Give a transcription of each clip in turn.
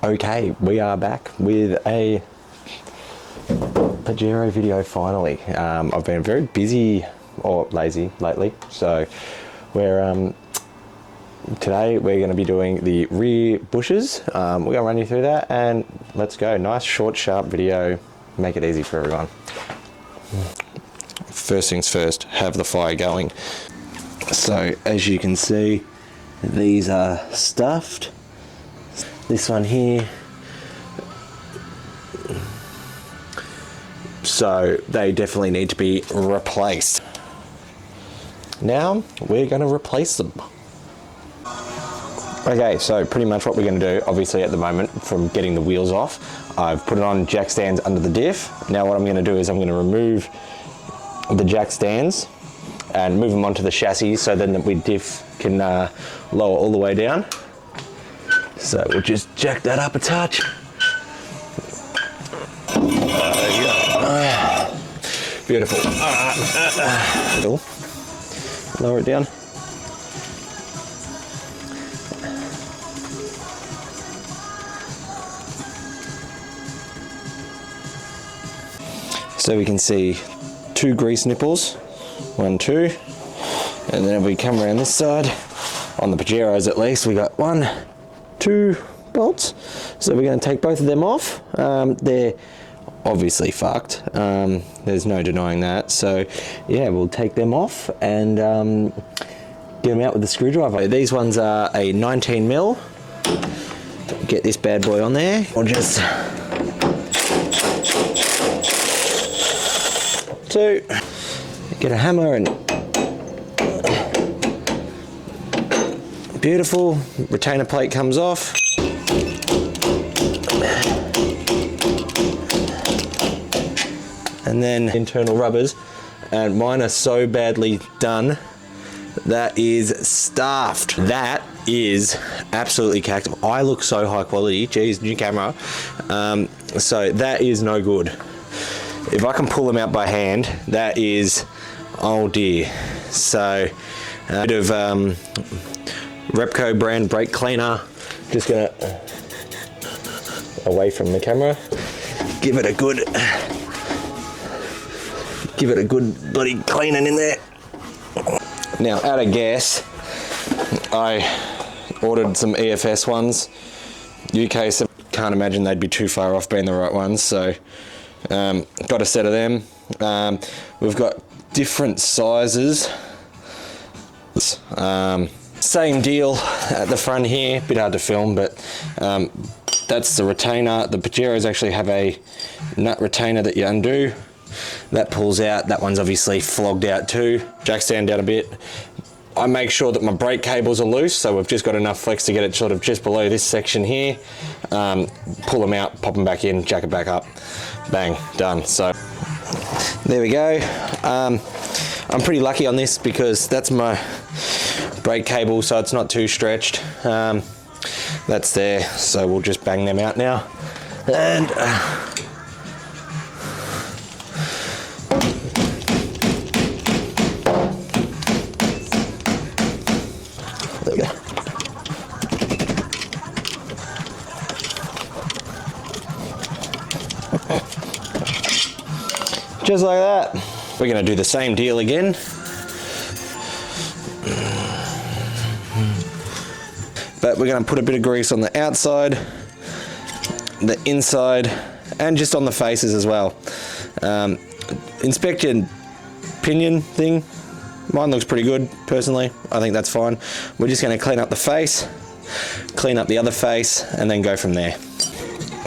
Okay, we are back with a Pajero video finally. I've been very busy or lazy lately, so we're today we're going to be doing the rear bushes. We're going to run you through that and let's go. Nice short sharp video, make it easy for everyone. First things first, have the fire going. So as you can see, these are stuffed. This one here, so they definitely need to be replaced. Now we're going to replace them. Okay, so pretty much what we're going to do, obviously at the moment, from getting the wheels off, I've put it on jack stands under the diff. Now what I'm going to do is I'm going to remove the jack stands and move them onto the chassis so then the diff can lower all the way down. So we'll just jack that up a touch. Beautiful. Lower it down. So we can see 2 grease nipples, 1, 2, and then if we come around this side, on the Pajeros at least, we got 1, 2 bolts. So we're going to take both of them off. They're obviously fucked. There's no denying that. So yeah, we'll take them off and get them out with the screwdriver. These ones are a 19mm. Get this bad boy on there. Or just 2. Get a hammer and beautiful. Retainer plate comes off. And then internal rubbers, and mine are so badly done that is staffed. That is absolutely cacked. I look so high quality. Geez, new camera. So that is no good. If I can pull them out by hand, that is, oh dear. So a bit of Repco brand brake cleaner. Just gonna, away from the camera, give it a good bloody cleaning in there. Now, out of gas, I ordered some EFS ones. UK, so can't imagine they'd be too far off being the right ones, so got a set of them. We've got different sizes. Same deal at the front here, bit hard to film, but that's the retainer. The Pajeros actually have a nut retainer that you undo. That pulls out. That one's obviously flogged out too. Jack stand down a bit. I make sure that my brake cables are loose, so we've just got enough flex to get it sort of just below this section here. Pull them out, pop them back in, jack it back up. Bang, done. So there we go. I'm pretty lucky on this because that's my brake cable, so it's not too stretched. That's there, so we'll just bang them out now. And there we go. Just like that. We're going to do the same deal again. But we're going to put a bit of grease on the outside, the inside, and just on the faces as well. Inspect your pinion thing. Mine looks pretty good, personally. I think that's fine. We're just going to clean up the face, clean up the other face, and then go from there.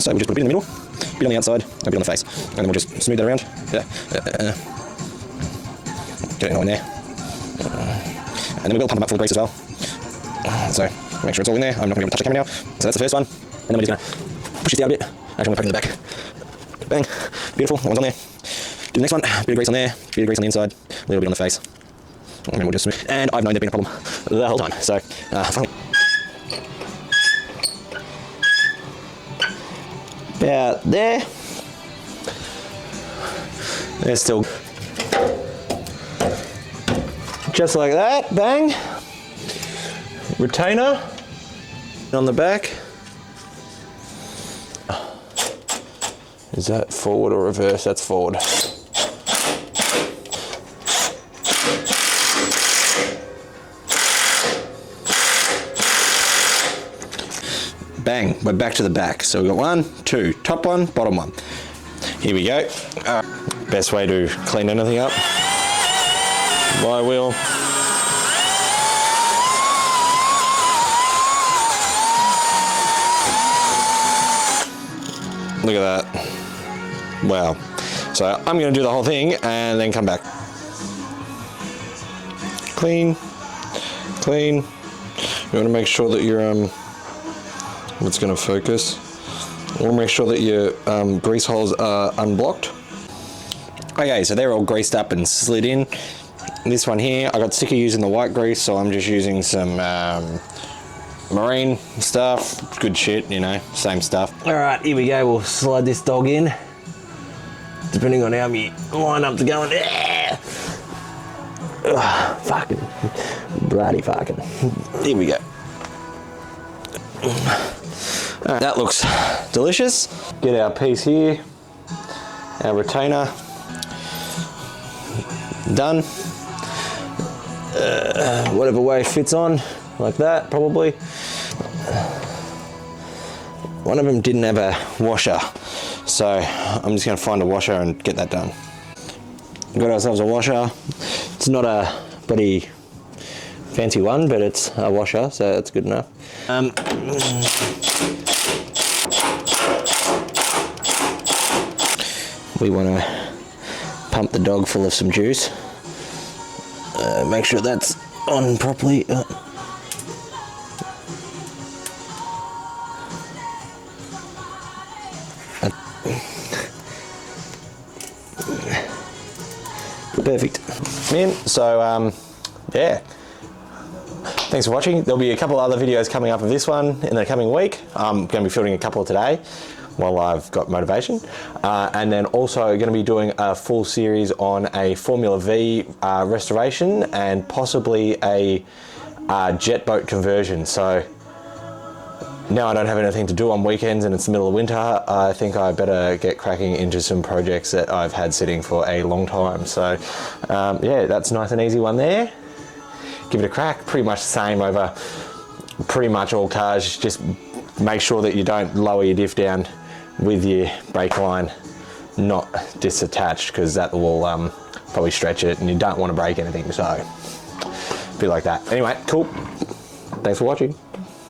So we'll just put a bit in the middle, a bit on the outside, and a bit on the face. And then we'll just smooth that around. Get it all in there. And then we will pump them up full of grease as well. So make sure it's all in there. I'm not going to be able to touch the camera now. So that's the first one. And then we're just going to push it down a bit. Actually, I'm going to put it in the back. Bang. Beautiful. That one's on there. Do the next one. Bit of grease on there. Bit of grease on the inside. A little bit on the face. And then we'll just smooth. And I've known there'd been a problem the whole time. So finally. About there. They're still just like that. Bang. Retainer on the back. Is that forward or reverse? That's forward. Bang, we're back to the back. So we've got 1, 2, top one, bottom one. Here we go. Best way to clean anything up. Flywheel. Look at that. Wow. So I'm going to do the whole thing and then come back. Clean. Clean. You want to make sure that your it's going to focus. You want to make sure that your grease holes are unblocked. Okay, so they're all greased up and slid in. This one here, I got sick of using the white grease, so I'm just using some marine stuff. Good shit, you know, same stuff. All right, here we go. We'll slide this dog in. Depending on how we line up to go in. Fucking bloody fucking. Here we go. That looks delicious. Get our piece here, our retainer, done. Whatever way it fits on, like that probably. One of them didn't have a washer, so I'm just going to find a washer and get that done. Got ourselves a washer. It's not a bloody fancy one, but it's a washer, so that's good enough. We want to pump the dog full of some juice. Make sure that's on properly. Perfect. So yeah. Thanks for watching. There'll be a couple other videos coming up of this one in the coming week. I'm going to be filming a couple today while I've got motivation. And then also going to be doing a full series on a Formula V restoration and possibly a jet boat conversion. So now I don't have anything to do on weekends and it's the middle of winter, I think I better get cracking into some projects that I've had sitting for a long time. So yeah, that's a nice and easy one there. Give it a crack. Pretty much the same over pretty much all cars. Just make sure that you don't lower your diff down with your brake line not disattached, because that will probably stretch it and you don't want to break anything. So be like that. Anyway, cool. Thanks for watching.